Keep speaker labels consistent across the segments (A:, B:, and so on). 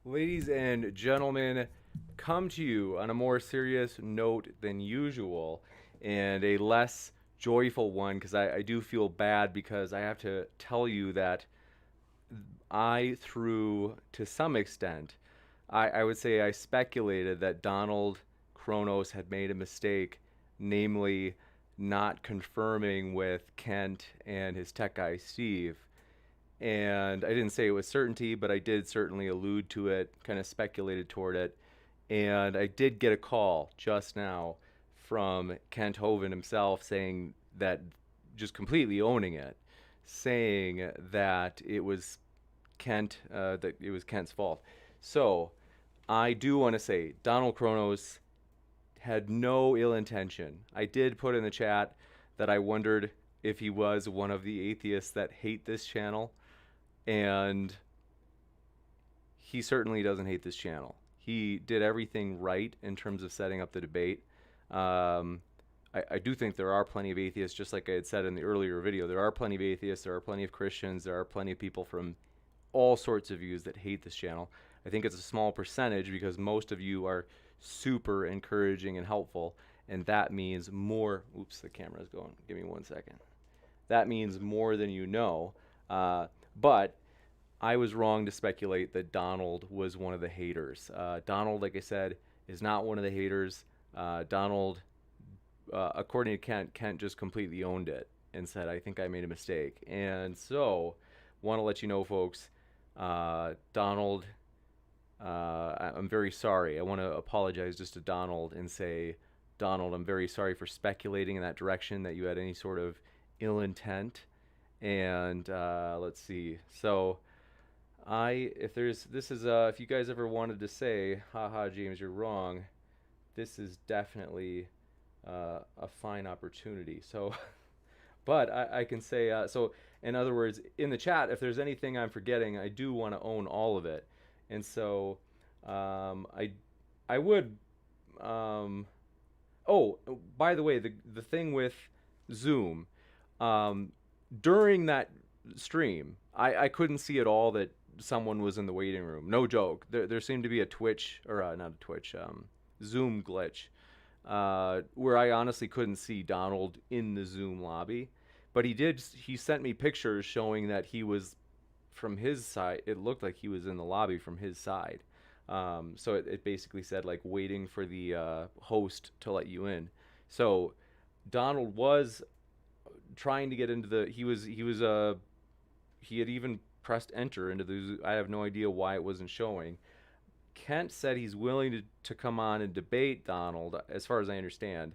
A: Ladies and gentlemen, come to you on a more serious note than usual and a less joyful one because I do feel bad because I have to tell you that through to some extent, I would say I speculated that Donald Kronos had made a mistake, namely not confirming with Kent and his tech guy Steve. And I didn't say it with certainty, but I did certainly allude to it, kind of speculated toward it. And I did get a call just now from Kent Hovind himself saying that, just completely owning it, saying that it was Kent's fault. So I do want to say Donald Kronos had no ill intention. I did put in the chat that I wondered if he was one of the atheists that hate this channel, and he certainly doesn't hate this channel. He did everything right in terms of setting up the debate. Um, I do think there are plenty of atheists, just like I had said in the earlier video. There are plenty of atheists, there are plenty of Christians, there are plenty of people from all sorts of views that hate this channel. I think it's a small percentage because most of you are super encouraging and helpful, and that means more. Oops, the camera's going. Give me 1 second. That means more than you know. But I was wrong to speculate that Donald was one of the haters. Donald, like I said, is not one of the haters. Donald, according to Kent just completely owned it and said, I think I made a mistake. And so, want to let you know, folks, Donald, I'm very sorry. I want to apologize just to Donald and say, Donald, I'm very sorry for speculating in that direction that you had any sort of ill intent. And let's see. So, if you guys ever wanted to say, haha, James, you're wrong, this is definitely a fine opportunity. So, but I can say, so in other words, in the chat, if there's anything I'm forgetting, I do want to own all of it. And so, I would, um, oh, by the way, the thing with Zoom, um, during that stream, I couldn't see at all that someone was in the waiting room. No joke. There seemed to be a Twitch, or not a Twitch, Zoom glitch, where I honestly couldn't see Donald in the Zoom lobby. But he sent me pictures showing that he was from his side. It looked like he was in the lobby from his side. So it basically said, like, waiting for the host to let you in. So Donald was trying to get into the. He had even pressed enter into the. I have no idea why it wasn't showing. Kent said he's willing to come on and debate Donald, as far as I understand.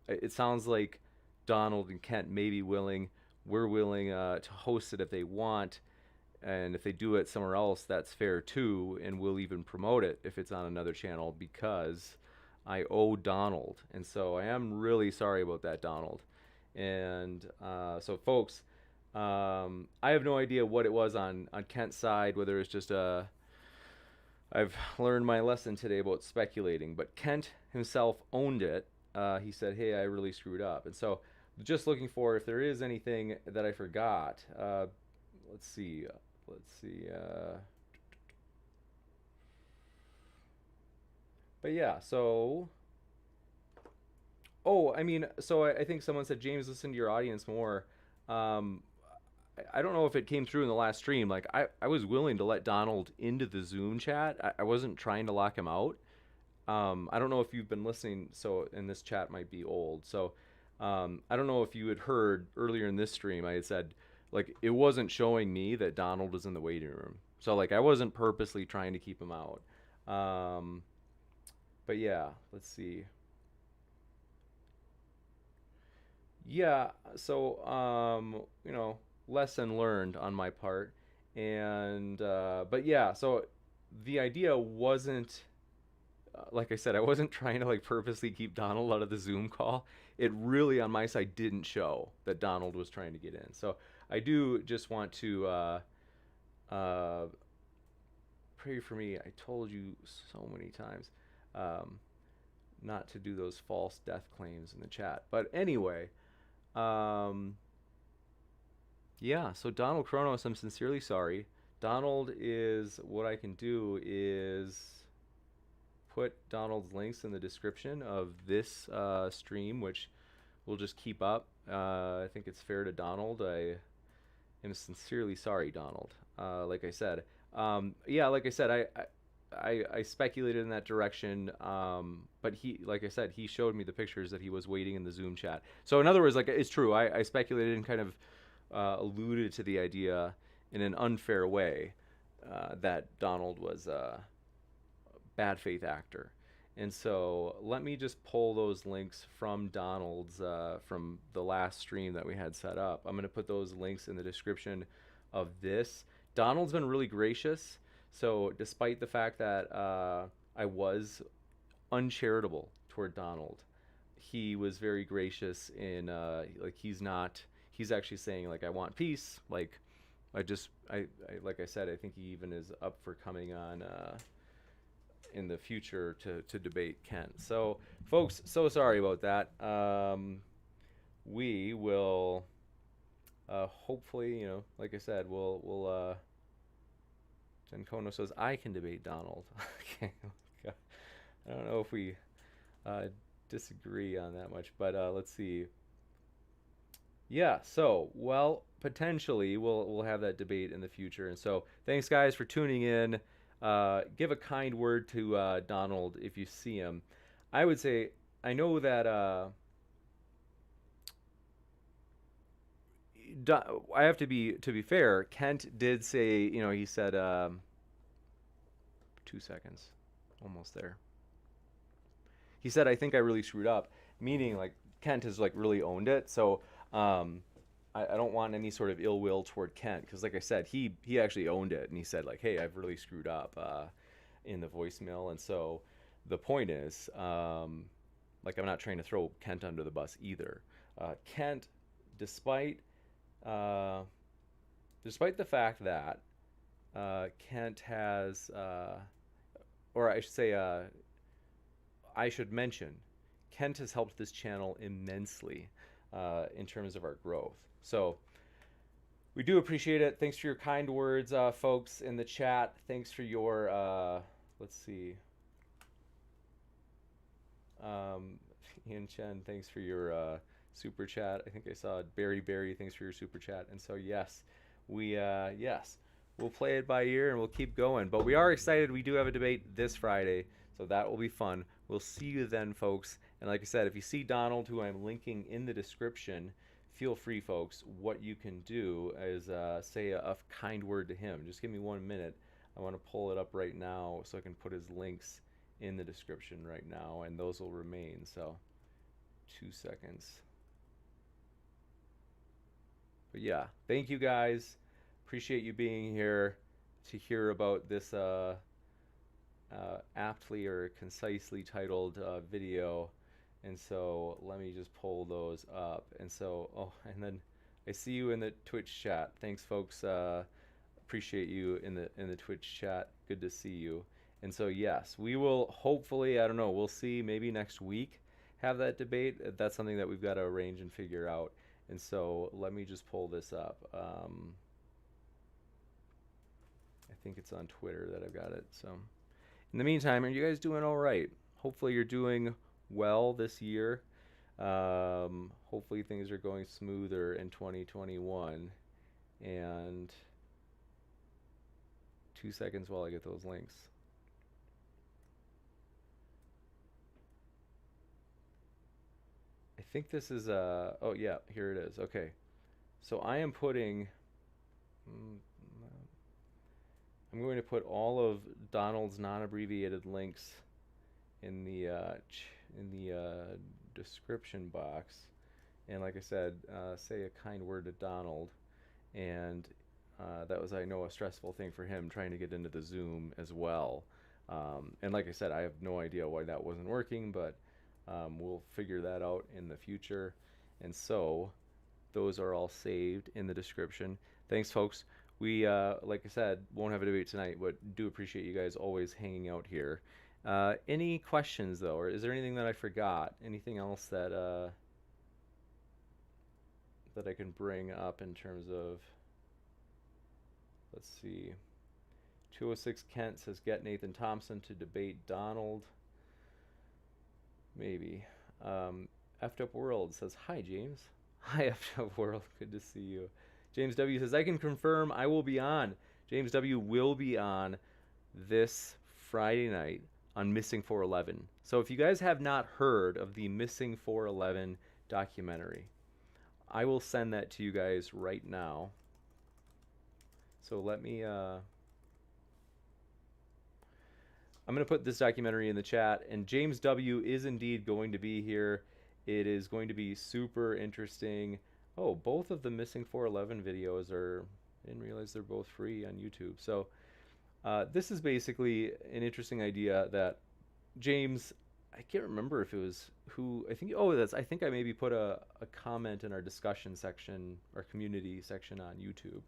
A: It sounds like Donald and Kent may be willing. We're willing to host it if they want. And if they do it somewhere else, that's fair too. And we'll even promote it if it's on another channel because I owe Donald. And so I am really sorry about that, Donald. And so, folks, I have no idea what it was on Kent's side, whether it's just a. I've learned my lesson today about speculating, but Kent himself owned it. He said, "Hey, I really screwed up," and so just looking for if there is anything that I forgot. Let's see. Let's see. But yeah, so. Oh, I mean, so I think someone said, James, listen to your audience more. Um, I don't know if it came through in the last stream. Like, I was willing to let Donald into the Zoom chat. I wasn't trying to lock him out. I don't know if you've been listening, so, and this chat might be old. So, I don't know if you had heard earlier in this stream, I had said, like, it wasn't showing me that Donald was in the waiting room. So, like, I wasn't purposely trying to keep him out. Um, but yeah, let's see. Yeah, so, lesson learned on my part. And, but yeah, so the idea wasn't, like I said, I wasn't trying to like purposely keep Donald out of the Zoom call. It really on my side didn't show that Donald was trying to get in. So I do just want to uh, pray for me. I told you so many times um, not to do those false death claims in the chat. But anyway, um, yeah. So Donald Kronos, I'm sincerely sorry. Donald is, what I can do is put Donald's links in the description of this stream, which we'll just keep up. I think it's fair to Donald. I am sincerely sorry, Donald. Like I said, yeah, like I said, I speculated in that direction, but he, like I said, he showed me the pictures that he was waiting in the Zoom chat. So in other words, like it's true. I speculated and kind of alluded to the idea in an unfair way that Donald was a bad faith actor. And so let me just pull those links from Donald's, from the last stream that we had set up. I'm going to put those links in the description of this. Donald's been really gracious. So despite the fact that I was uncharitable toward Donald, he was very gracious in, like, he's actually saying, like, I want peace. Like, like I said, I think he even is up for coming on in the future to debate Kent. So, folks, so sorry about that. We will hopefully, you know, like I said, we'll Jen Kono says I can debate Donald. Okay, I don't know if we disagree on that much, but let's see. Yeah, so, well, potentially we'll have that debate in the future. And so thanks, guys, for tuning in. Give a kind word to Donald if you see him. I would say, I know that I have to be fair. Kent did say, you know, he said 2 seconds, almost there. He said, I think I really screwed up, meaning like Kent has like really owned it. So I don't want any sort of ill will toward Kent, because like I said, he actually owned it, and he said like, hey, I've really screwed up in the voicemail. And so the point is, like, I'm not trying to throw Kent under the bus either. Kent, despite the fact that Kent has, or I should say, I should mention, Kent has helped this channel immensely in terms of our growth. So we do appreciate it. Thanks for your kind words, folks in the chat. Thanks for your, let's see. Ian Chen, thanks for your super chat. I think I saw Barry, thanks for your super chat. And so, yes, we'll play it by ear and we'll keep going. But we are excited. We do have a debate this Friday, so that will be fun. We'll see you then, folks. And like I said, if you see Donald, who I'm linking in the description, feel free, folks. What you can do is say a kind word to him. Just give me 1 minute. I want to pull it up right now so I can put his links in the description right now, and those will remain. So 2 seconds. But yeah, thank you guys. Appreciate you being here to hear about this aptly or concisely titled video. And so let me just pull those up. And so, oh, and then I see you in the Twitch chat. Thanks, folks. Appreciate you in the Twitch chat. Good to see you. And so, yes, we will hopefully, I don't know, we'll see, maybe next week have that debate. That's something that we've got to arrange and figure out. And so let me just pull this up. I think it's on Twitter that I've got it. So in the meantime, are you guys doing all right? Hopefully you're doing well this year. Hopefully things are going smoother in 2021. And 2 seconds while I get those links. I think this is oh yeah, here it is. Okay, so I am putting I'm going to put all of Donald's non-abbreviated links in the description box, and like I said, say a kind word to Donald. And that was, I know, a stressful thing for him, trying to get into the Zoom as well. And like I said, I have no idea why that wasn't working, but we'll figure that out in the future. And so those are all saved in the description. Thanks, folks. We, like I said, won't have a debate tonight, but do appreciate you guys always hanging out here. Any questions, though, or is there anything that I forgot? Anything else that that I can bring up in terms of, let's see. 206 Kent says, get Nathan Thompson to debate Donald. Maybe. Effed Up World says, hi, James. Hi, Effed Up World. Good to see you. James W. says, I can confirm I will be on. James W. will be on this Friday night on Missing 411. So if you guys have not heard of the Missing 411 documentary, I will send that to you guys right now. So let me... I'm going to put this documentary in the chat, and James W. is indeed going to be here. It is going to be super interesting. Oh, both of the Missing 411 videos are... I didn't realize they're both free on YouTube. So this is basically an interesting idea that James... I can't remember if it was who... I think I maybe put a comment in our discussion section, our community section on YouTube.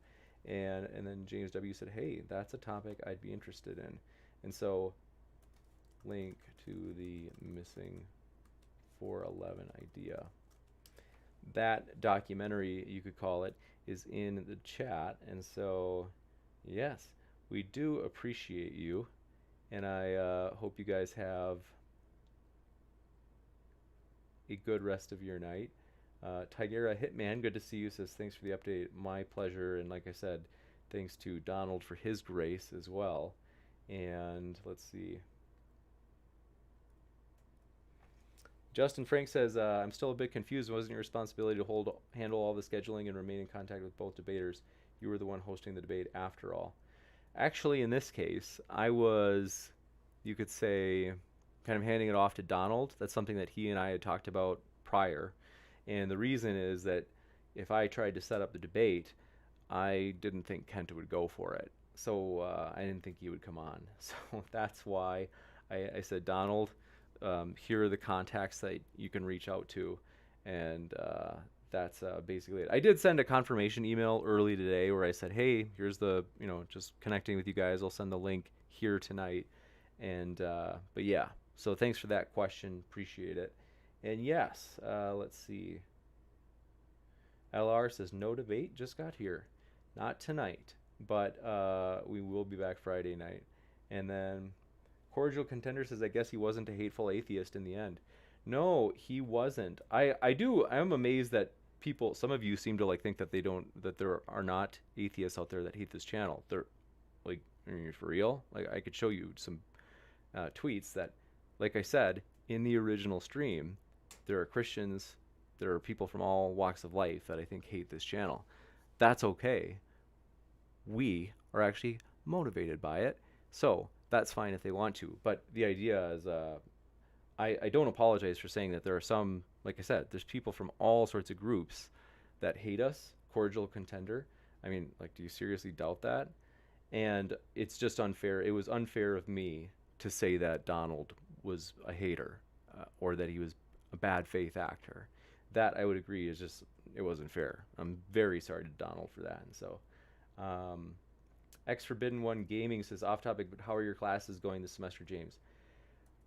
A: And then James W. said, hey, that's a topic I'd be interested in. And so, link to the Missing 411 idea. That documentary, you could call it, is in the chat. And so, yes, we do appreciate you. And I hope you guys have a good rest of your night. Tigera Hitman, good to see you, says thanks for the update. My pleasure. And like I said, thanks to Donald for his grace as well. And let's see. Justin Frank says, I'm still a bit confused. It wasn't your responsibility to handle all the scheduling and remain in contact with both debaters. You were the one hosting the debate after all. Actually, in this case, I was, you could say, kind of handing it off to Donald. That's something that he and I had talked about prior. And the reason is that if I tried to set up the debate, I didn't think Kent would go for it. So I didn't think he would come on. So that's why I said, Donald, here are the contacts that you can reach out to. And that's basically it. I did send a confirmation email early today where I said, hey, here's the, just connecting with you guys. I'll send the link here tonight. And, but yeah, so thanks for that question. Appreciate it. And yes, let's see. LR says, no debate, just got here. Not tonight. But we will be back Friday night. And then Cordial Contender says, I guess he wasn't a hateful atheist in the end. No, he wasn't. I am amazed that people, some of you seem to think that that there are not atheists out there that hate this channel. They're like, are you for real? Like, I could show you some tweets that, like I said, in the original stream, there are Christians, there are people from all walks of life that I think hate this channel. That's okay. We are actually motivated by it, so that's fine if they want to. But the idea is, I don't apologize for saying that there are some, like I said, there's people from all sorts of groups that hate us. Cordial Contender. I mean, do you seriously doubt that? And it's just unfair. It was unfair of me to say that Donald was a hater or that he was a bad faith actor. That I would agree is just, it wasn't fair. I'm very sorry to Donald for that. And so, X Forbidden One Gaming says, off topic, but how are your classes going this semester, James?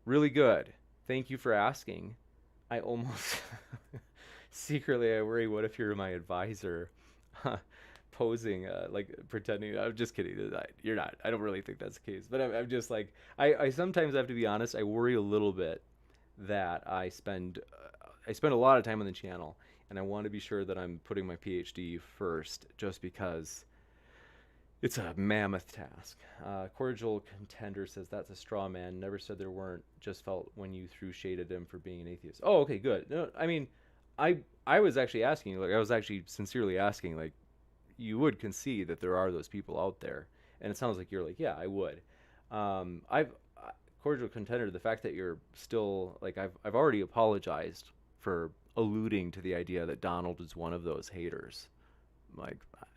A: Really good. Thank you for asking. I almost secretly I worry, what if you're my advisor? Posing, pretending. I'm just kidding. You're not. I don't really think that's the case. But I'm just I sometimes have to be honest. I worry a little bit that I spend a lot of time on the channel, and I want to be sure that I'm putting my PhD first, just because it's a mammoth task. Cordial Contender says, that's a straw man. Never said there weren't. Just felt when you threw shade at him for being an atheist. Oh, okay, good. No, I mean, I was actually asking you, I was actually sincerely asking, you would concede that there are those people out there, and it sounds like you're yeah, I would. Cordial Contender, the fact that you're still I've already apologized for alluding to the idea that Donald is one of those haters.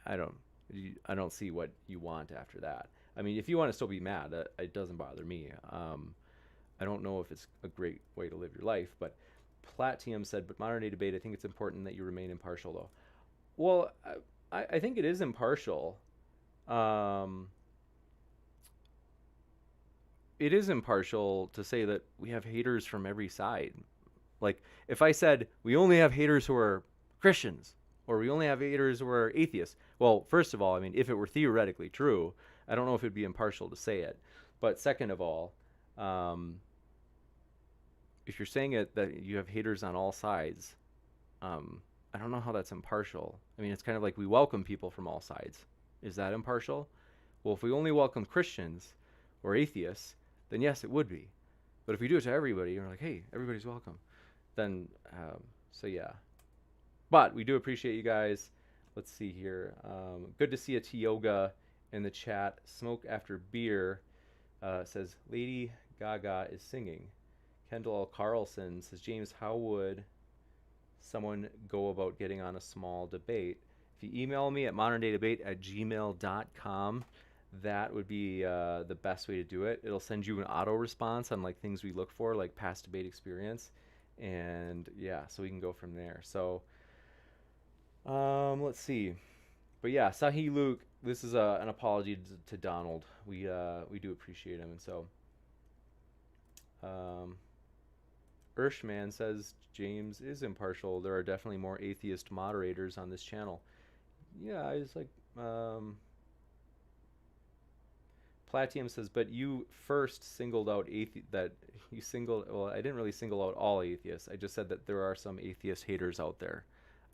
A: I don't see what you want after that. I mean, if you want to still be mad, it doesn't bother me. I don't know if it's a great way to live your life, but Platium said, but modern day debate, I think it's important that you remain impartial, though. Well, I think it is impartial. It is impartial to say that we have haters from every side. If I said we only have haters who are Christians, or we only have haters who are atheists, well, first of all, I mean, if it were theoretically true, I don't know if it'd be impartial to say it. But second of all, um, if you're saying it that you have haters on all sides, I don't know how that's impartial. I mean, it's kind of like we welcome people from all sides. Is that impartial? Well, if we only welcome Christians or atheists, then yes, it would be. But if we do it to everybody, and we're like, hey, everybody's welcome, then, so yeah. But we do appreciate you guys. Let's see here. Good to see a Tioga in the chat. Smoke after beer says, Lady Gaga is singing. Kendall L. Carlson says, James, how would someone go about getting on a small debate? If you email me at moderndaydebate@gmail.com, that would be the best way to do it. It'll send you an auto response on like things we look for, like past debate experience, and yeah, so we can go from there. So let's see. But yeah, Sahi Luke, this is an apology to Donald. We do appreciate him, and so Urshman says James is impartial. There are definitely more atheist moderators on this channel. Yeah, I was like, Platinum says, but you first singled out well, I didn't really single out all atheists. I just said that there are some atheist haters out there.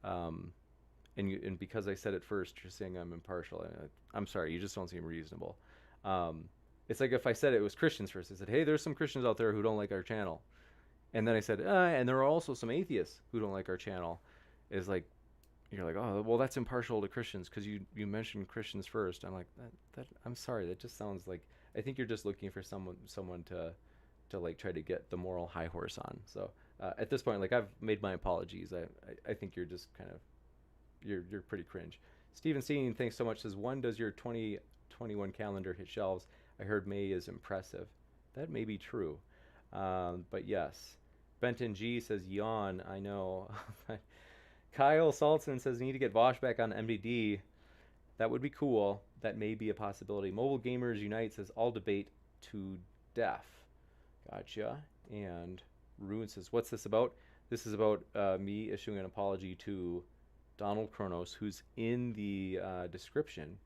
A: And because I said it first, you're saying I'm impartial. I'm sorry, you just don't seem reasonable. It's like if I said it was Christians first. I said, hey, there's some Christians out there who don't like our channel. And then I said, and there are also some atheists who don't like our channel. Is like, you're like, oh, well, that's impartial to Christians because you mentioned Christians first. I'm like, that I'm sorry, that just sounds like, I think you're just looking for someone to like try to get the moral high horse on. So at this point, like I've made my apologies. I think you're just kind of, you're pretty cringe. Stephen Steen, thanks so much. Says, when does your 2021 calendar hit shelves? I heard May is impressive. That may be true, but yes. Benton G says, yawn. I know. Kyle Saltzman says, need to get Vosh back on MDD. That would be cool. That may be a possibility. Mobile Gamers Unite says, all debate to death. Gotcha. And Ruin says, what's this about? This is about me issuing an apology to Donald Kronos, who's in the description.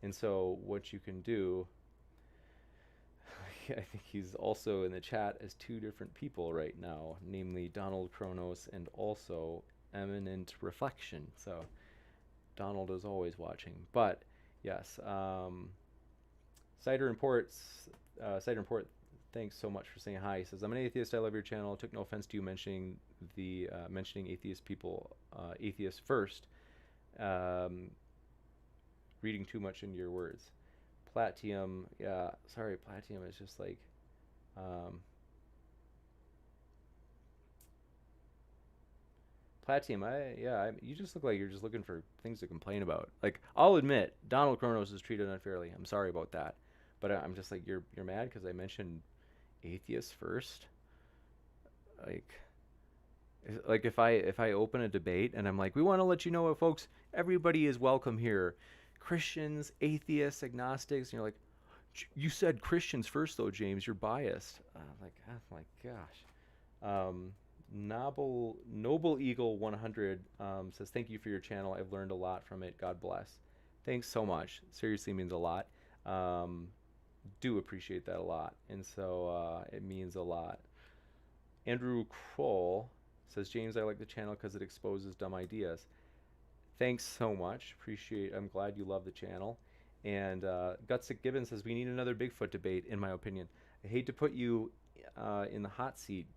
A: And so what you can do, I think he's also in the chat as two different people right now, namely Donald Kronos and also Eminent Reflection. So Donald is always watching. But yes, Cider Import, thanks so much for saying hi. He says, I'm an atheist. I love your channel. Took no offense to you mentioning atheist people, atheists first. Reading too much into your words. Platium, yeah, sorry, Platium is just like, Platium, you just look like you're just looking for things to complain about. Like, I'll admit, Donald Kronos is treated unfairly. I'm sorry about that, but I'm just like, you're mad because I mentioned atheists first. Like if I open a debate and I'm like, we want to let you know, folks, everybody is welcome here. Christians, atheists, agnostics, and you're like, you said Christians first though, James, you're biased. Like, oh my gosh. Noble Eagle 100 says, thank you for your channel. I've learned a lot from it. God bless. Thanks so much. Seriously means a lot. Do appreciate that a lot. And so it means a lot. Andrew Kroll says, James, I like the channel because it exposes dumb ideas. Thanks so much. I'm glad you love the channel. And Gutsick Gibbon says, we need another Bigfoot debate, in my opinion. I hate to put you in the hot seat,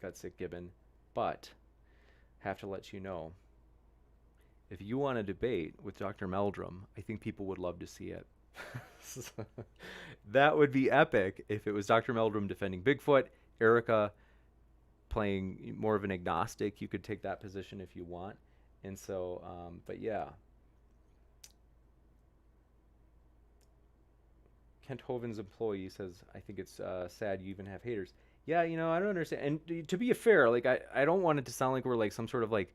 A: Gutsick Gibbon, but have to let you know, if you want to debate with Dr. Meldrum, I think people would love to see it. That would be epic if it was Dr. Meldrum defending Bigfoot, Erica playing more of an agnostic. You could take that position if you want. And so, but yeah. Kent Hoven's employee says, I think it's sad you even have haters. Yeah, I don't understand. And to be fair, like, I don't want it to sound like we're like some sort of like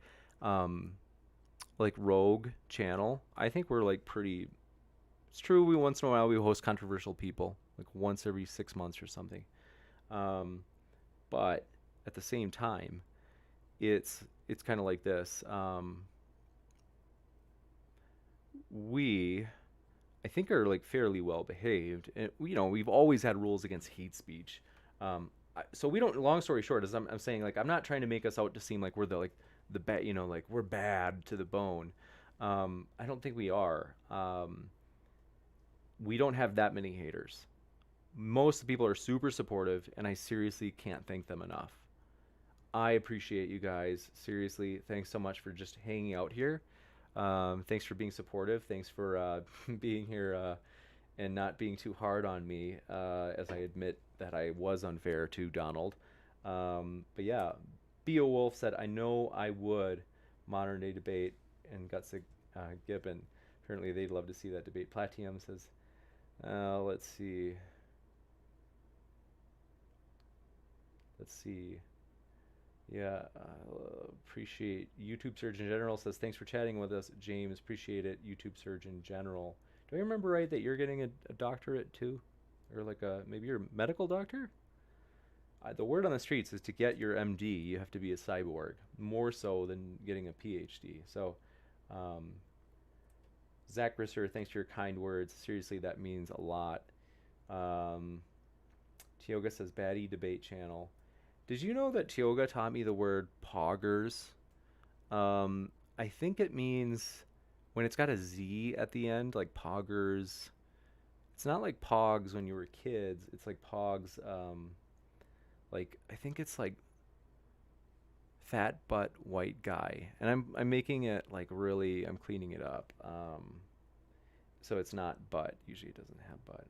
A: rogue channel. I think we're like pretty, it's true, we once in a while we host controversial people, like once every 6 months or something. But at the same time, it's kind of like this. I think are like fairly well behaved. And we've always had rules against hate speech. So we don't. Long story short, is I'm saying like I'm not trying to make us out to seem like we're the bad. Like we're bad to the bone. I don't think we are. We don't have that many haters. Most people are super supportive, and I seriously can't thank them enough. I appreciate you guys. Seriously, thanks so much for just hanging out here. Thanks for being supportive. Thanks for being here and not being too hard on me as I admit that I was unfair to Donald. But yeah, Bio Wolf said, I know I would. Modern Day Debate and Guts Gibbon. Apparently they'd love to see that debate. Platium says, let's see. Let's see. Yeah, appreciate YouTube Surgeon General says, thanks for chatting with us, James. Appreciate it, YouTube Surgeon General. Do I remember right that you're getting a doctorate too? Or like maybe you're a medical doctor? The word on the streets is to get your MD, you have to be a cyborg, more so than getting a PhD. So, Zach Brisser, thanks for your kind words. Seriously, that means a lot. Tioga says, baddie debate channel. Did you know that Tioga taught me the word poggers? I think it means when it's got a Z at the end, like poggers. It's not like pogs when you were kids. It's like pogs. Like I think it's like fat butt white guy, and I'm making it like really. I'm cleaning it up. So it's not butt. Usually it doesn't have butt.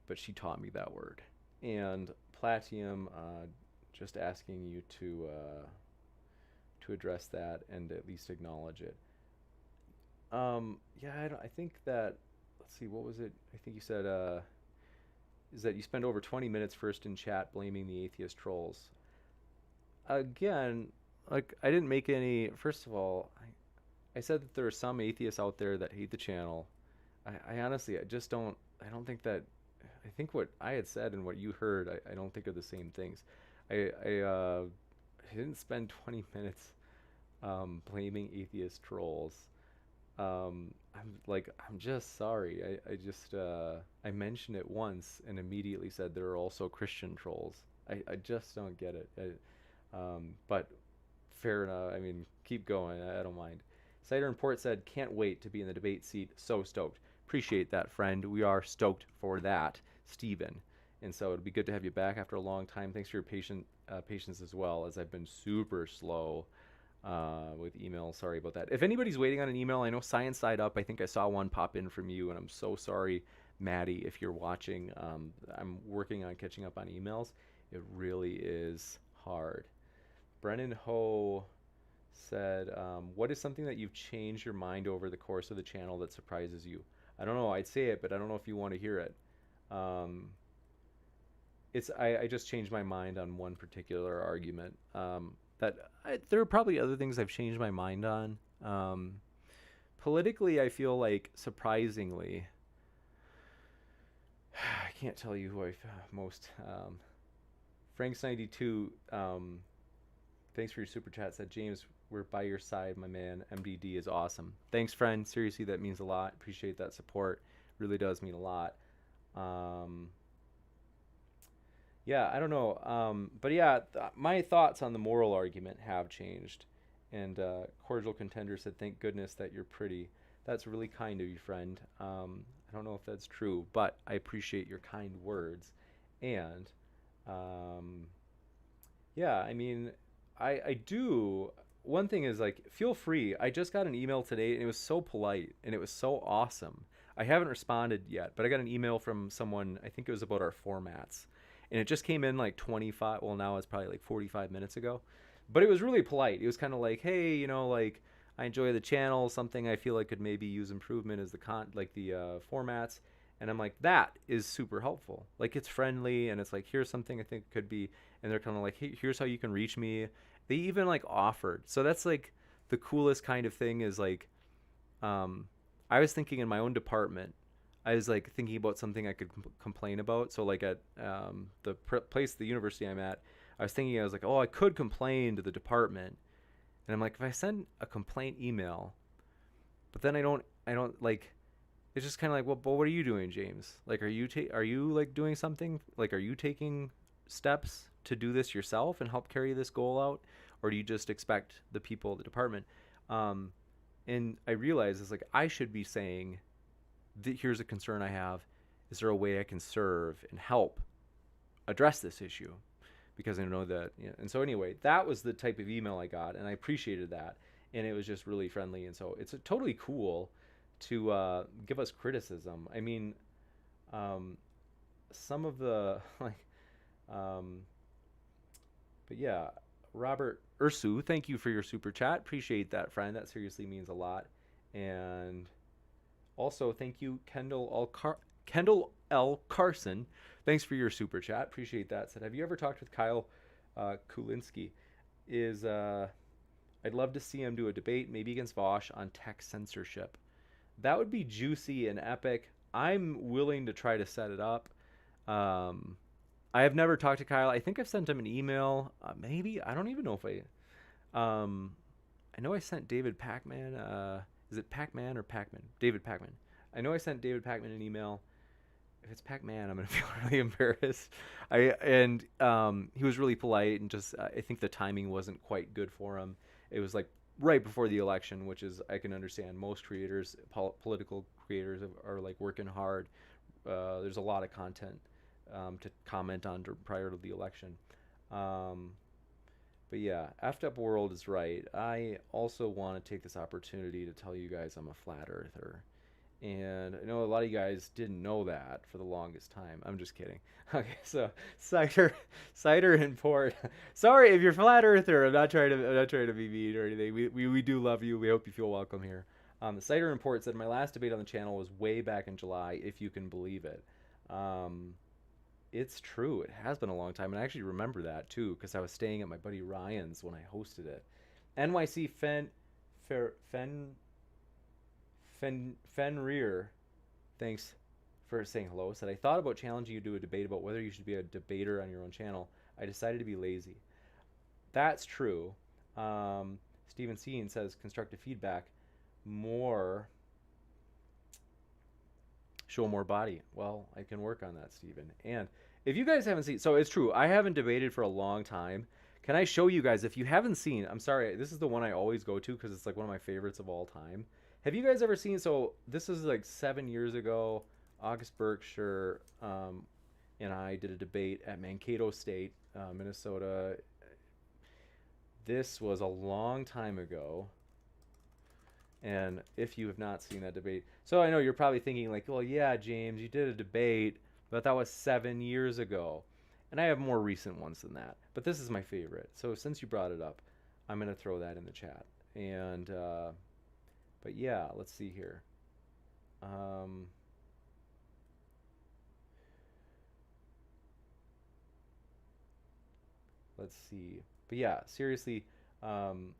A: But she taught me that word. And Platium, just asking you to address that and at least acknowledge it. Yeah, I think that. Let's see, what was it? I think you said is that you spend over 20 minutes first in chat blaming the atheist trolls. Again, like I didn't make any. First of all, I said that there are some atheists out there that hate the channel. I honestly, I just don't. I don't think that. I think what I had said and what you heard, I don't think are the same things. I didn't spend 20 minutes blaming atheist trolls. I'm just sorry. I mentioned it once and immediately said there are also Christian trolls. I just don't get it. But fair enough. I mean, keep going. I don't mind. Cider and Port said, can't wait to be in the debate seat. So stoked. Appreciate that, friend. We are stoked for that, Steven. And so it'd be good to have you back after a long time. Thanks for your patience as well, as I've been super slow with email. Sorry about that. If anybody's waiting on an email, I know Science Side Up, I think I saw one pop in from you, and I'm so sorry, Maddie, if you're watching. I'm working on catching up on emails. It really is hard. Brennan Ho said, what is something that you've changed your mind over the course of the channel that surprises you? I don't know. I'd say it, but I don't know if you want to hear it. I just changed my mind on one particular argument. There are probably other things I've changed my mind on. Politically, I feel like surprisingly, I can't tell you who I most. Franks92, thanks for your super chat. Said, James, we're by your side, my man. MDD is awesome. Thanks, friend. Seriously, that means a lot. Appreciate that support. Really does mean a lot. Yeah, I don't know. But yeah, my thoughts on the moral argument have changed. And Cordial Contender said, thank goodness that you're pretty. That's really kind of you, friend. I don't know if that's true, but I appreciate your kind words. And yeah, I mean, I do. One thing is, like, feel free. I just got an email today, and it was so polite, and it was so awesome. I haven't responded yet, but I got an email from someone, I think it was about our formats. And it just came in like 25, well, now it's probably like 45 minutes ago. But it was really polite. It was kind of like, hey, like, I enjoy the channel. Something I feel like could maybe use improvement is the formats. And I'm like, that is super helpful. Like, it's friendly, and it's like, here's something I think could be. And they're kind of like, hey, here's how you can reach me. They even like offered. So that's like the coolest kind of thing is like, I was thinking in my own department, I was like thinking about something I could complain about. So like at the place, the university I'm at, I was like, oh, I could complain to the department. And I'm like, if I send a complaint email, But then I don't like. It's just kind of like, well, but what are you doing, James? Like, are you like doing something? Like, are you taking steps to do this yourself and help carry this goal out, or do you just expect the people, the department? Um, and I realize it's like I should be saying, here's a concern I have. Is there a way I can serve and help address this issue? Because I know that, you know, and so anyway, that was the type of email I got, and I appreciated that, and it was just really friendly, and so it's totally cool to give us criticism. I mean, um, some of the like, um, but yeah, Robert Ursu, thank you for your super chat. Appreciate that, friend. That seriously means a lot, and also thank you, Kendall L. Carson. Thanks for your super chat. Appreciate that. Said, have you ever talked with Kyle Kulinski? Is I'd love to see him do a debate, maybe against Vosh, on tech censorship. That would be juicy and epic. I'm willing to try to set it up. Um, I have never talked to Kyle. I think I've sent him an email. Maybe I don't even know if I. Um, I know I sent David Pacman. Is it Pacman or Pacman? David Pacman. I know I sent David Pacman an email. If it's Pac-Man, I'm gonna feel really embarrassed. He was really polite and just I think the timing wasn't quite good for him. It was like right before the election, which is I can understand. Most creators, political creators, are like working hard. There's a lot of content to comment on prior to the election. Um, but yeah, effed up world is right. I also want to take this opportunity to tell you guys I'm a flat earther. And I know a lot of you guys didn't know that for the longest time. I'm just kidding. Okay, so cider and port. Sorry if you're flat earther. I'm not trying to be mean or anything. We do love you. We hope you feel welcome here. Cider and port said my last debate on the channel was way back in July, if you can believe it. Um, it's true. It has been a long time, and I actually remember that too because I was staying at my buddy Ryan's when I hosted it. NYC Fenrir, thanks for saying hello. Said I thought about challenging you to a debate about whether you should be a debater on your own channel. I decided to be lazy. That's true. Steven Seen says constructive feedback, more show more body. Well, I can work on that, Steven. And if you guys haven't seen, so it's true, I haven't debated for a long time. Can I show you guys? If you haven't seen, I'm sorry, this is the one I always go to because it's like one of my favorites of all time. Have you guys ever seen? So this is like 7 years ago. August Berkshire and I did a debate at Mankato State, Minnesota. This was a long time ago. And if you have not seen that debate, so I know you're probably thinking like, well, yeah, James, you did a debate, but that was 7 years ago. And I have more recent ones than that. But this is my favorite. So since you brought it up, I'm going to throw that in the chat. And, but yeah, let's see here. Let's see. But yeah, seriously, um,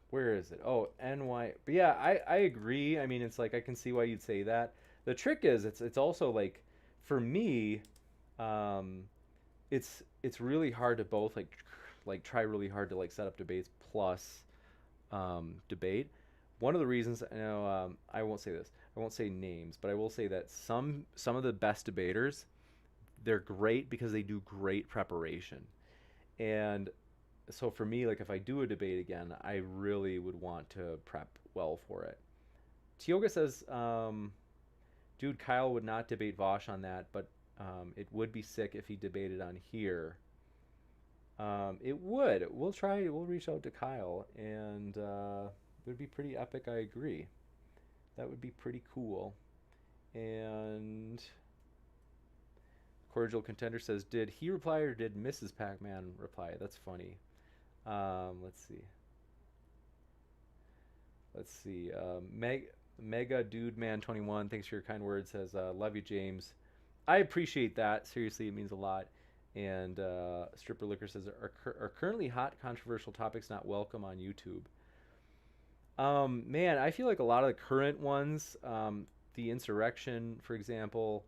A: where is it? Oh, NY. But yeah, I agree. I mean, it's like I can see why you'd say that. The trick is it's also like for me, um, it's really hard to both like try really hard to like set up debates plus debate. One of the reasons I know I won't say this. I won't say names, but I will say that some of the best debaters, they're great because they do great preparation. And so for me, like if I do a debate again, I really would want to prep well for it. Tioga says, dude, Kyle would not debate Vosh on that, but it would be sick if he debated on here. It would. We'll try. We'll reach out to Kyle, and it would be pretty epic. I agree. That would be pretty cool. And Cordial Contender says, did he reply or did Mrs. Pac-Man reply? That's funny. Let's see. Let's see. Mega Dude Man 21, thanks for your kind words. Says, love you, James. I appreciate that. Seriously, it means a lot. And Stripper Liquor says, are currently hot controversial topics not welcome on YouTube? Man, I feel like a lot of the current ones, the insurrection, for example,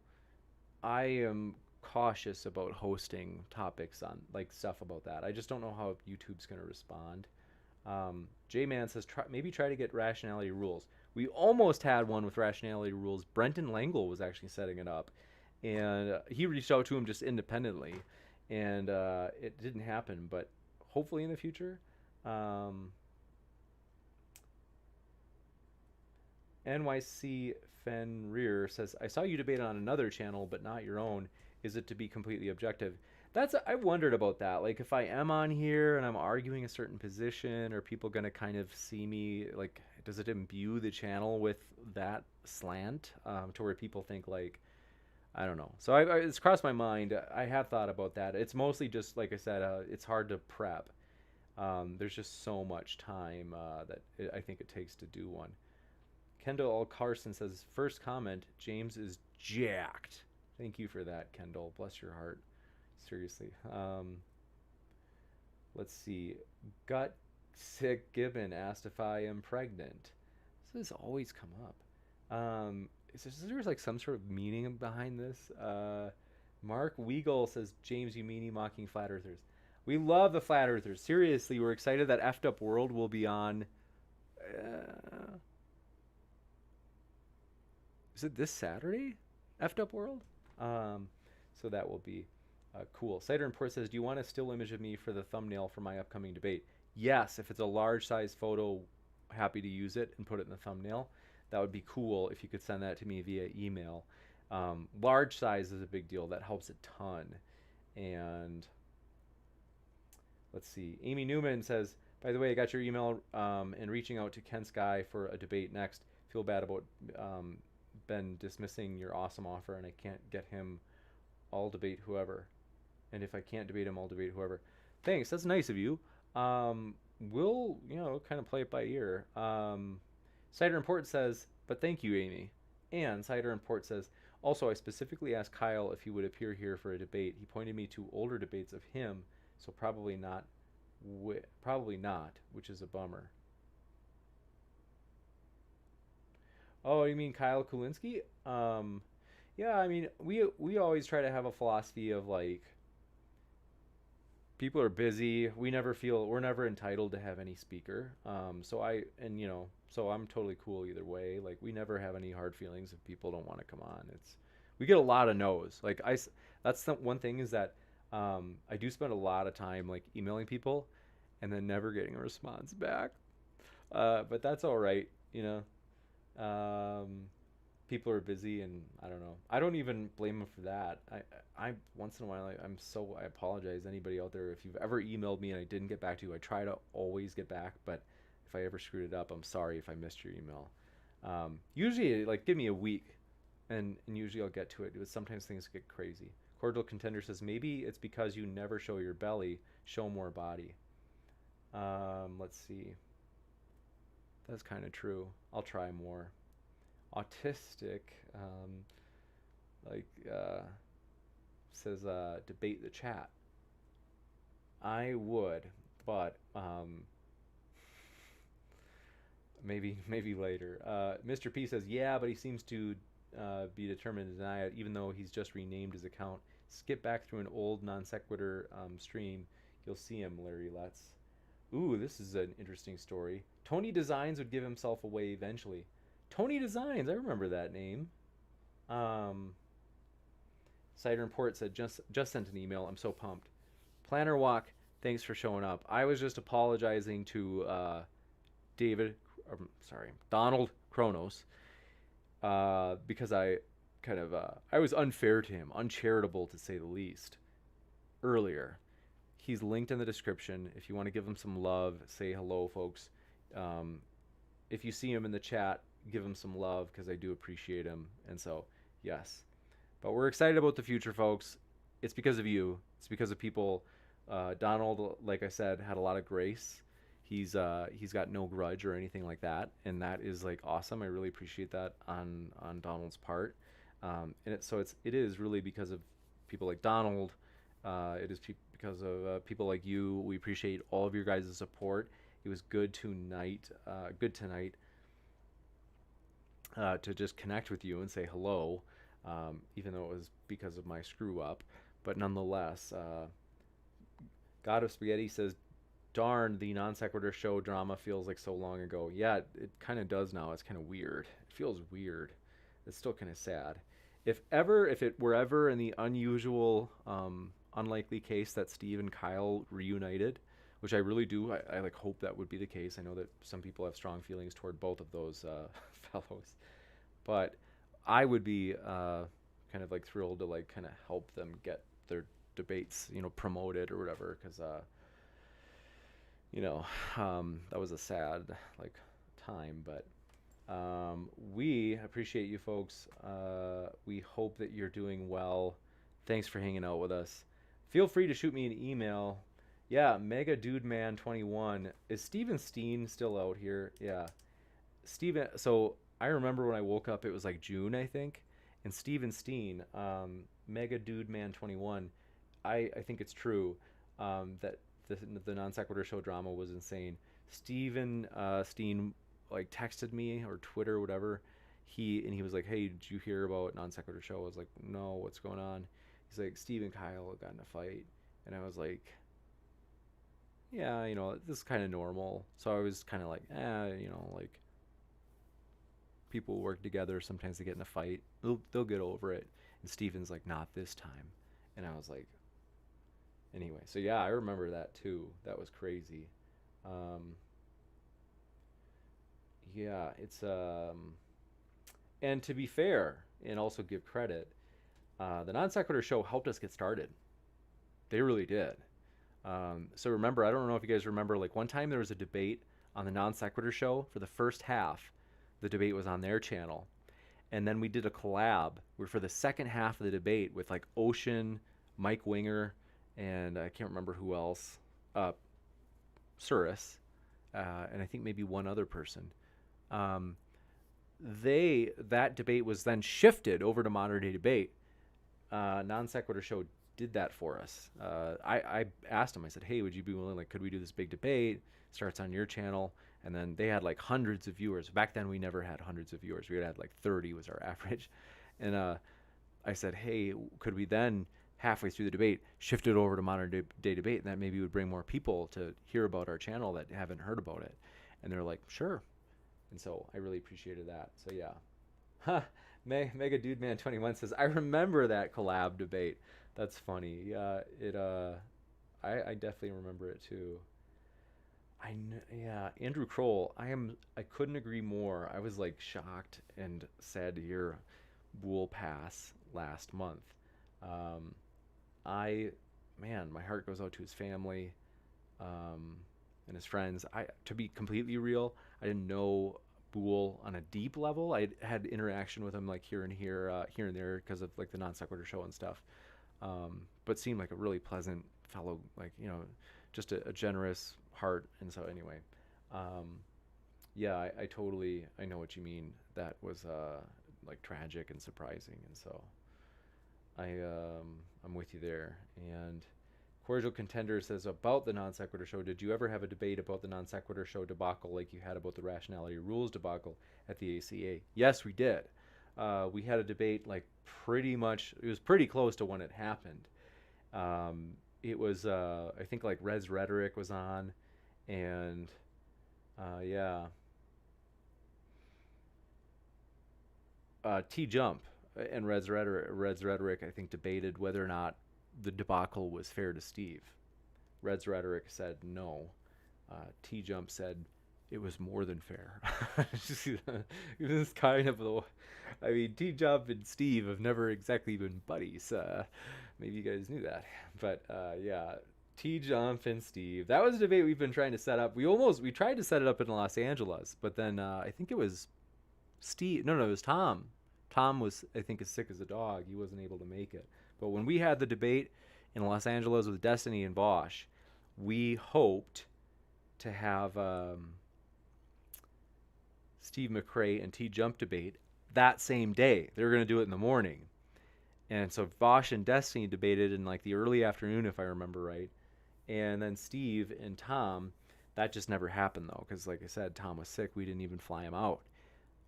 A: I am cautious about hosting topics on like stuff about that. I just don't know how YouTube's going to respond. J-Man says, maybe try to get rationality rules. We almost had one with rationality rules. Brenton Langle was actually setting it up, and he reached out to him just independently, and it didn't happen. But hopefully in the future. NYC Fenrir says, I saw you debate on another channel, but not your own. Is it to be completely objective? I've wondered about that. Like, if I am on here and I'm arguing a certain position, are people going to kind of see me, like, does it imbue the channel with that slant to where people think, like, I don't know. So it's crossed my mind. I have thought about that. It's mostly just, like I said, it's hard to prep. There's just so much time I think it takes to do one. Kendall Carson says, first comment, James is jacked. Thank you for that, Kendall. Bless your heart. Seriously. Let's see. Gut Sick Gibbon asked if I am pregnant. This has always come up. Is there like some sort of meaning behind this? Mark Weagle says, James, you meanie mocking flat earthers. We love the flat earthers. Seriously, we're excited that Effed Up World will be on. Is it this Saturday? Effed Up World? So that will be cool. Cider and Port says, do you want a still image of me for the thumbnail for my upcoming debate? Yes, if it's a large size photo, happy to use it and put it in the thumbnail. That would be cool if you could send that to me via email. Large size is a big deal. That helps a ton. And let's see. Amy Newman says, by the way, I got your email and reaching out to Ken Sky for a debate next. Feel bad about Ben dismissing your awesome offer, and I can't get him. I'll debate whoever. And if I can't debate him, I'll debate whoever. Thanks. That's nice of you. We'll, kind of play it by ear. Cider and Port says, but thank you, Amy. And Cider and Port says, also, I specifically asked Kyle if he would appear here for a debate. He pointed me to older debates of him, so probably not, which is a bummer. Oh, you mean Kyle Kulinski? Yeah, I mean, we always try to have a philosophy of, like, people are busy. We're never entitled to have any speaker. So I'm totally cool either way. Like, we never have any hard feelings if people don't want to come on. We get a lot of no's. Like, that's the one thing is that I do spend a lot of time, like, emailing people and then never getting a response back. But that's all right, people are busy, and I don't know. I don't even blame them for that. I once in a while, I apologize. Anybody out there, if you've ever emailed me and I didn't get back to you, I try to always get back. But if I ever screwed it up, I'm sorry if I missed your email. Usually, like, give me a week, and usually I'll get to it. But sometimes things get crazy. Cordial Contender says, maybe it's because you never show your belly. Show more body. Let's see. That's kind of true. I'll try more. Autistic, says, debate the chat. I would, but maybe later. Mr. P says, yeah, but he seems to be determined to deny it, even though he's just renamed his account. Skip back through an old non-sequitur stream. You'll see him, Larry Letts. Ooh, this is an interesting story. Tony Designs would give himself away eventually. Tony Designs, I remember that name. Cider and Port said, just sent an email. I'm so pumped. Planner Walk, thanks for showing up. I was just apologizing to Donald Kronos, because I was unfair to him, uncharitable to say the least, earlier. He's linked in the description. If you want to give him some love, say hello, folks. If you see him in the chat, give him some love, because I do appreciate him. And so, yes. But we're excited about the future, folks. It's because of you. It's because of people. Donald, like I said, had a lot of grace. He's got no grudge or anything like that, and that is, like, awesome. I really appreciate that on Donald's part. And it is really because of people like Donald. It is because of people like you. We appreciate all of your guys' support. It was good tonight. To just connect with you and say hello, even though it was because of my screw up. But nonetheless, God of Spaghetti says, darn, the non sequitur show drama feels like so long ago. Yeah, it kind of does now. It's kind of weird. It feels weird. It's still kind of sad. If it were ever in the unusual, unlikely case that Steve and Kyle reunited, which I really do, I like hope that would be the case. I know that some people have strong feelings toward both of those fellows, but I would be kind of like thrilled to like kind of help them get their debates, promoted or whatever, because that was a sad like time, but we appreciate you folks. We hope that you're doing well. Thanks for hanging out with us. Feel free to shoot me an email. Yeah, Mega Dude Man 21. Is Steven Steen still out here? Yeah. Steven, so I remember when I woke up, it was like June, I think. And Steven Steen, Mega Dude Man 21, I think it's true that the non sequitur show drama was insane. Steven Steen like texted me or Twitter or whatever. He was like, "Hey, did you hear about non sequitur show?" I was like, "No, what's going on?" He's like, "Steve and Kyle got in a fight," and I was like, "Yeah, this is kind of normal." So I was kind of like, like people work together. Sometimes they get in a fight. They'll get over it. And Steven's like, "Not this time," and I was like, anyway. So yeah, I remember that too. That was crazy. Um, Yeah, it's and to be fair and also give credit, the non sequitur show helped us get started. They really did. So remember, I don't know if you guys remember, like one time there was a debate on the non sequitur show for the first half. The debate was on their channel, and then we did a collab where for the second half of the debate with like Ocean, Mike Winger, and I can't remember who else, Surus, and I think maybe one other person. Um, that debate was then shifted over to modern day debate. Non sequitur show did that for us. I asked them. I said, "Hey, would you be willing? Like, could we do this big debate? Starts on your channel." And then they had like hundreds of viewers. Back then, we never had hundreds of viewers. We had like 30 was our average. And I said, "Hey, could we then halfway through the debate shift it over to modern day debate, and that maybe would bring more people to hear about our channel that haven't heard about it?" And they're like, "Sure." And so I really appreciated that. So yeah. Huh. Mega Dude Man 21 says, "I remember that collab debate." That's funny. Yeah, I definitely remember it too. Yeah, Andrew Kroll, I couldn't agree more. I was like shocked and sad to hear Boole pass last month. Um, I Man, my heart goes out to his family. Um, and his friends. To be completely real, I didn't know Boole on a deep level. I had interaction with him like here and there because of like the non sequitur show and stuff. But seemed like a really pleasant fellow, like just a generous heart. And so anyway, um, yeah, I know what you mean. That was like tragic and surprising, and so I'm with you there. And Cordial Contender says about the non sequitur show. Did you ever have a debate about the non sequitur show debacle like you had about the rationality rules debacle at the ACA? Yes, we did. We had a debate like pretty much. It was pretty close to when it happened. It was I think like Res Rhetoric was on, and yeah, T Jump and Red's Rhetoric, I think, debated whether or not the debacle was fair to Steve. Red's Rhetoric said no. T Jump said it was more than fair. It was kind of the. I mean, T Jump and Steve have never exactly been buddies. Maybe you guys knew that, but yeah. T Jump and Steve. That was a debate we've been trying to set up. We tried to set it up in Los Angeles, but then I think it was Steve. No, it was Tom. Tom was, I think, as sick as a dog. He wasn't able to make it. But when we had the debate in Los Angeles with Destiny and Bosch, we hoped to have Steve McRae and T Jump debate that same day. They were going to do it in the morning. And so Bosch and Destiny debated in like the early afternoon, if I remember right. And then Steve and Tom, that just never happened though, because like I said, Tom was sick. We didn't even fly him out.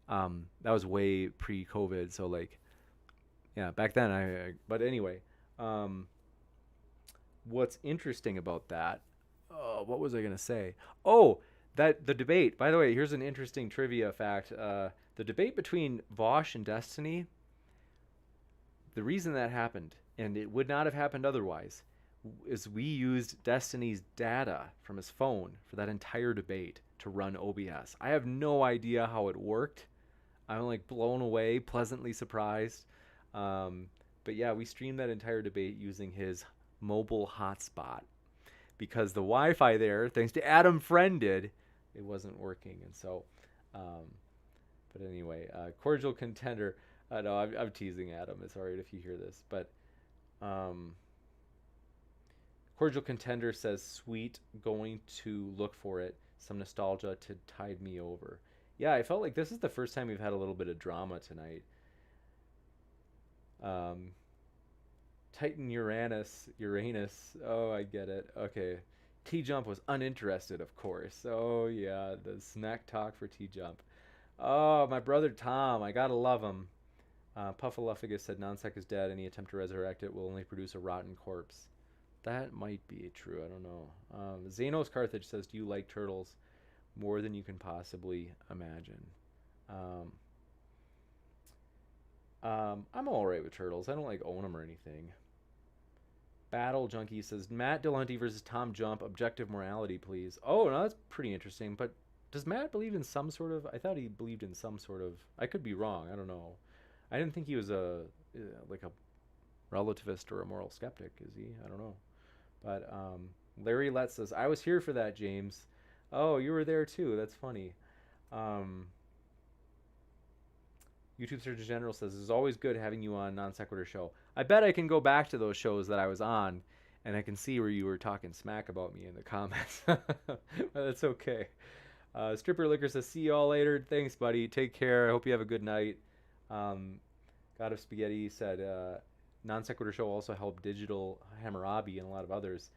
A: That was way pre-COVID, so like, yeah, back then but anyway, what's interesting about that, What was I gonna say? Oh, that the debate. By the way, here's an interesting trivia fact. The debate between Vosh and Destiny. The reason that happened, and it would not have happened otherwise, is we used Destiny's data from his phone for that entire debate to run OBS. I have no idea how it worked. I'm like blown away, pleasantly surprised. Um, but yeah, we streamed that entire debate using his mobile hotspot because the Wi-Fi there, thanks to Adam Friended, it wasn't working, and so. Um, but anyway, cordial contender. No, I'm teasing Adam. It's alright if you hear this, but um, cordial contender says sweet. Going to look for it. Some nostalgia to tide me over. Yeah, I felt like this is the first time we've had a little bit of drama tonight. Um, Titan Uranus. Oh, I get it. Okay. T Jump was uninterested, of course. Oh yeah, the snack talk for T Jump. Oh, my brother Tom. I gotta love him. Puffaluffagus said non-sec is dead. Any attempt to resurrect it will only produce a rotten corpse. That might be true. I don't know. Xanos Carthage says, do you like turtles more than you can possibly imagine? Um, I'm all right with turtles. I don't like own them or anything. Battle Junkie says, Matt Delunty versus Tom Jump. Objective morality, please. Oh, no, that's pretty interesting. But does Matt believe in some sort of... I thought he believed in some sort of... I could be wrong. I don't know. I didn't think he was like a relativist or a moral skeptic, is he? I don't know. But Larry Letts says, I was here for that, James. Oh, you were there too. That's funny. Um, YouTube Surgeon General says, it's always good having you on Non-Sequitur Show. I bet I can go back to those shows that I was on, and I can see where you were talking smack about me in the comments. But that's okay. Stripper Liquor says, see y'all later. Thanks, buddy. Take care. I hope you have a good night. God of Spaghetti said, Non-Sequitur Show also helped Digital Hammurabi and a lot of others.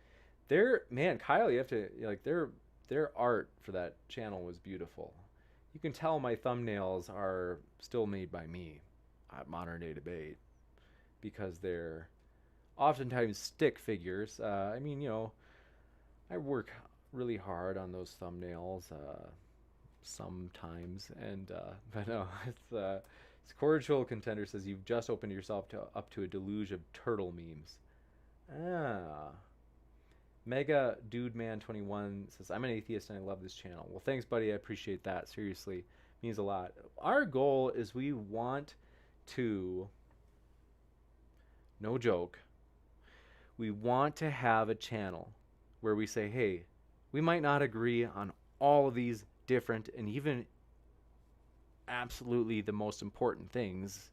A: Man, Kyle, you have to, like, their art for that channel was beautiful. You can tell my thumbnails are still made by me at Modern Day Debate because they're oftentimes stick figures. I mean, I work really hard on those thumbnails sometimes, and but no, it's cordial contender says you've just opened yourself up to a deluge of turtle memes. Ah. Mega Dude Man 21 says, I'm an atheist and I love this channel. Well, thanks, buddy. I appreciate that. Seriously, it means a lot. Our goal is we want to, no joke, we want to have a channel where we say, hey, we might not agree on all of these different and even absolutely the most important things.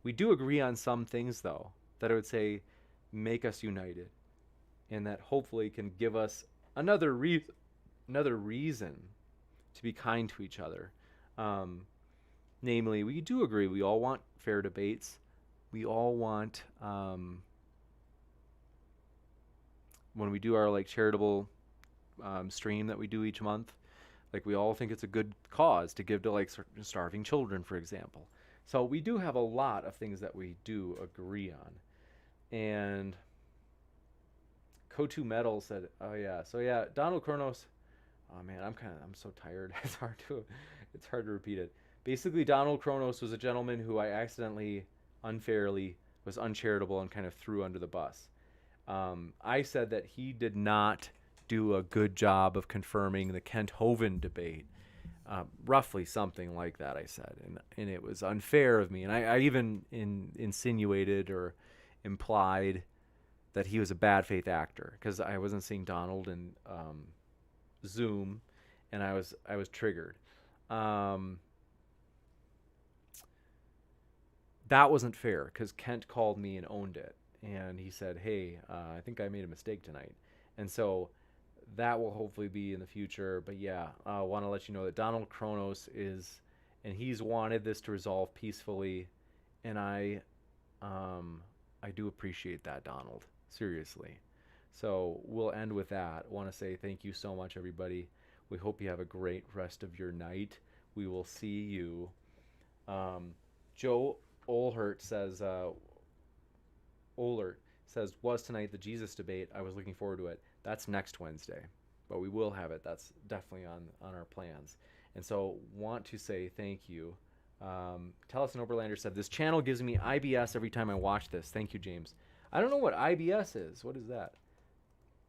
A: We do agree on some things, though, that I would say make us united, and that hopefully can give us another reason to be kind to each other. Namely, we do agree. We all want fair debates. We all want, when we do our charitable stream that we do each month, we all think it's a good cause to give to starving children, for example. So we do have a lot of things that we do agree on. And Kotu Metal said, oh yeah, so yeah, Donald Kronos. Oh man, I'm so tired. It's hard to repeat it. Basically, Donald Kronos was a gentleman who I accidentally, unfairly, was uncharitable and kind of threw under the bus. I said that he did not do a good job of confirming the Kent Hovind debate. Roughly something like that, I said. And it was unfair of me. And I even insinuated or implied that he was a bad faith actor because I wasn't seeing Donald in Zoom, and I was triggered. That wasn't fair because Kent called me and owned it, and he said, "Hey, I think I made a mistake tonight," and so that will hopefully be in the future. But yeah, I want to let you know that Donald Kronos is, and he's wanted this to resolve peacefully, and I do appreciate that, Donald. Seriously. So we'll end with that. I want to say thank you so much, everybody. We hope you have a great rest of your night. We will see you. Joe Olhert says, was tonight the Jesus debate. I was looking forward to it. That's next Wednesday, but we will have it. That's definitely on our plans. And so, want to say thank you. Tellus and Oberlander said, this channel gives me IBS every time I watch this. Thank you, James. I don't know what IBS is. What is that?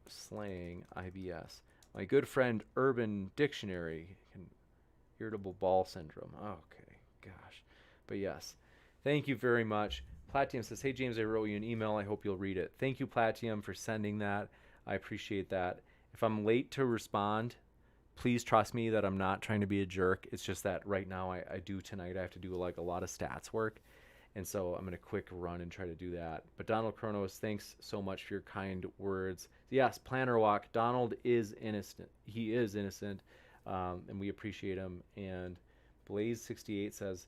A: Slang, IBS. My good friend Urban Dictionary. Irritable bowel syndrome. Okay, gosh. But yes, thank you very much. Platium says, hey, James, I wrote you an email. I hope you'll read it. Thank you, Platium, for sending that. I appreciate that. If I'm late to respond, please trust me that I'm not trying to be a jerk. It's just that right now I do tonight. I have to do like a lot of stats work. And so I'm going to quick run and try to do that. But Donald Kronos, thanks so much for your kind words. Yes, Planner Walk. Donald is innocent. He is innocent, and we appreciate him. And Blaze68 says,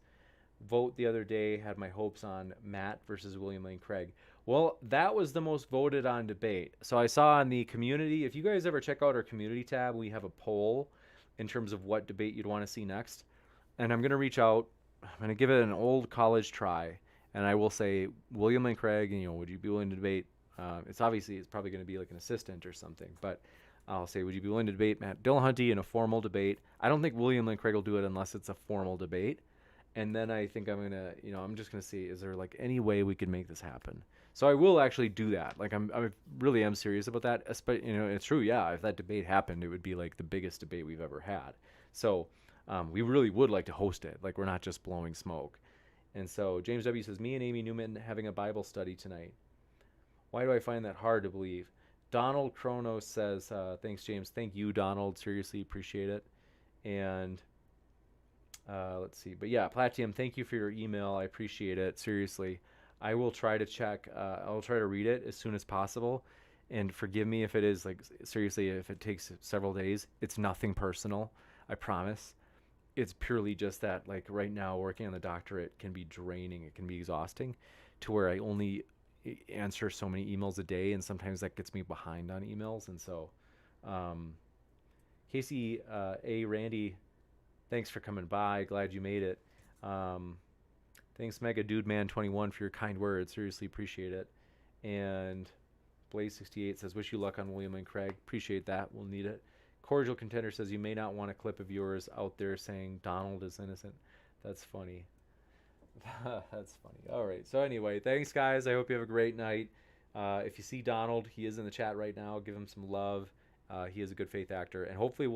A: vote the other day had my hopes on Matt versus William Lane Craig. Well, that was the most voted on debate. So I saw in the community, if you guys ever check out our community tab, we have a poll in terms of what debate you'd want to see next. And I'm going to reach out. I'm going to give it an old college try. And I will say, William Lane Craig, would you be willing to debate? It's probably going to be like an assistant or something. But I'll say, would you be willing to debate Matt Dillahunty in a formal debate? I don't think William Lane Craig will do it unless it's a formal debate. And then I think I'm going to, I'm just going to see, is there like any way we could make this happen? So I will actually do that. Like I really am serious about that. It's true. Yeah. If that debate happened, it would be like the biggest debate we've ever had. So we really would like to host it. Like we're not just blowing smoke. And so James W. says, me and Amy Newman having a Bible study tonight. Why do I find that hard to believe? Donald Kronos says, thanks, James. Thank you, Donald. Seriously, appreciate it. And let's see. But yeah, Platium, thank you for your email. I appreciate it. Seriously. I will try to check. I'll try to read it as soon as possible. And forgive me if it is, like, seriously, if it takes several days. It's nothing personal. I promise. It's purely just that, like, right now working on the doctorate can be draining. It can be exhausting to where I only answer so many emails a day, and sometimes that gets me behind on emails. And so Casey Randy, thanks for coming by. Glad you made it. Thanks, Mega Dude Man 21, for your kind words. Seriously appreciate it. And Blaze68 says, wish you luck on William and Craig. Appreciate that. We'll need it. Cordial Contender says, you may not want a clip of yours out there saying Donald is innocent. That's funny. That's funny. All right. So anyway, thanks, guys. I hope you have a great night. If you see Donald, he is in the chat right now. Give him some love. He is a good faith actor. And hopefully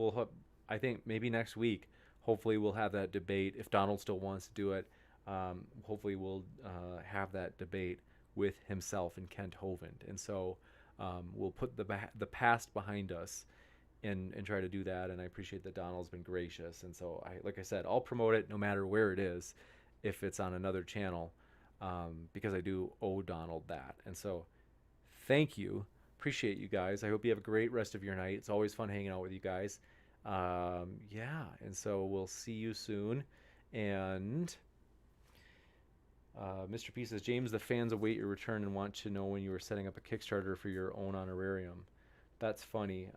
A: I think maybe next week, hopefully we'll have that debate. If Donald still wants to do it, hopefully we'll have that debate with himself and Kent Hovind. And so we'll put the past behind us and try to do that. And I appreciate that Donald's been gracious. And so, like I said, I'll promote it no matter where it is, if it's on another channel, because I do owe Donald that. And so thank you. Appreciate you guys. I hope you have a great rest of your night. It's always fun hanging out with you guys. Yeah. And so we'll see you soon. And Mr. P says, James, the fans await your return and want to know when you are setting up a Kickstarter for your own honorarium. That's funny.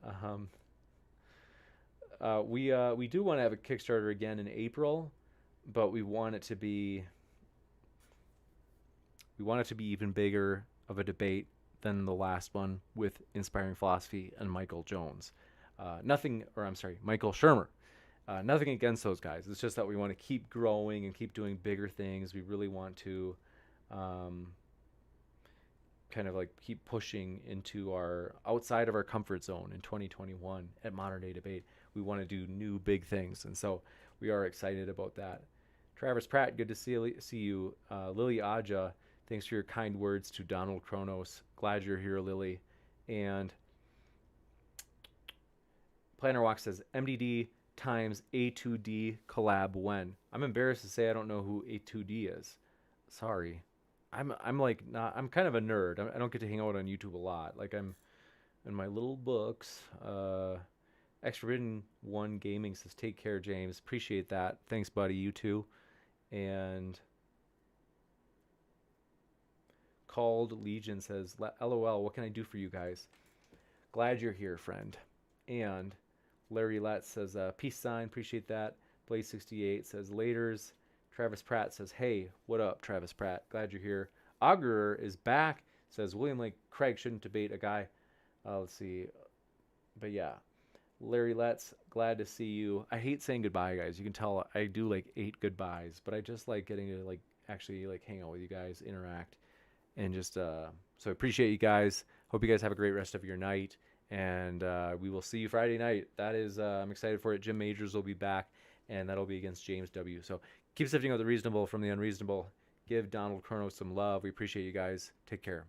A: We do want to have a Kickstarter again in April, but we want it to be even bigger of a debate than the last one with Inspiring Philosophy and Michael Jones. Michael Shermer. Nothing against those guys. It's just that we want to keep growing and keep doing bigger things. We really want to kind of like keep pushing into our outside of our comfort zone in 2021 at Modern Day Debate. We want to do new big things. And so we are excited about that. Travis Pratt, good to see you. Lily Aja, thanks for your kind words to Donald Kronos. Glad you're here, Lily. And Planner Walk says, MDD times A2D collab when? I'm embarrassed to say I don't know who A2D is. Sorry. I'm kind of a nerd. I don't get to hang out on YouTube a lot. Like, I'm in my little books. Extra 1 Gaming says, take care, James. Appreciate that. Thanks, buddy. You too. And Called Legion says, LOL, what can I do for you guys? Glad you're here, friend. And Larry Letts says, peace sign. Appreciate that. Blaze68 says, laters. Travis Pratt says, hey, what up, Travis Pratt? Glad you're here. Augurer is back. Says, William Lane Craig shouldn't debate a guy. Let's see. But yeah, Larry Letts, glad to see you. I hate saying goodbye, guys. You can tell I do like 8 goodbyes, but I just like getting to like actually like hang out with you guys, interact, and just so I appreciate you guys. Hope you guys have a great rest of your night, and we will see you Friday night. That is, I'm excited for it. Jim Majors will be back, and that'll be against James W. So keep sifting out the reasonable from the unreasonable. Give Donald Kronos some love. We appreciate you guys. Take care.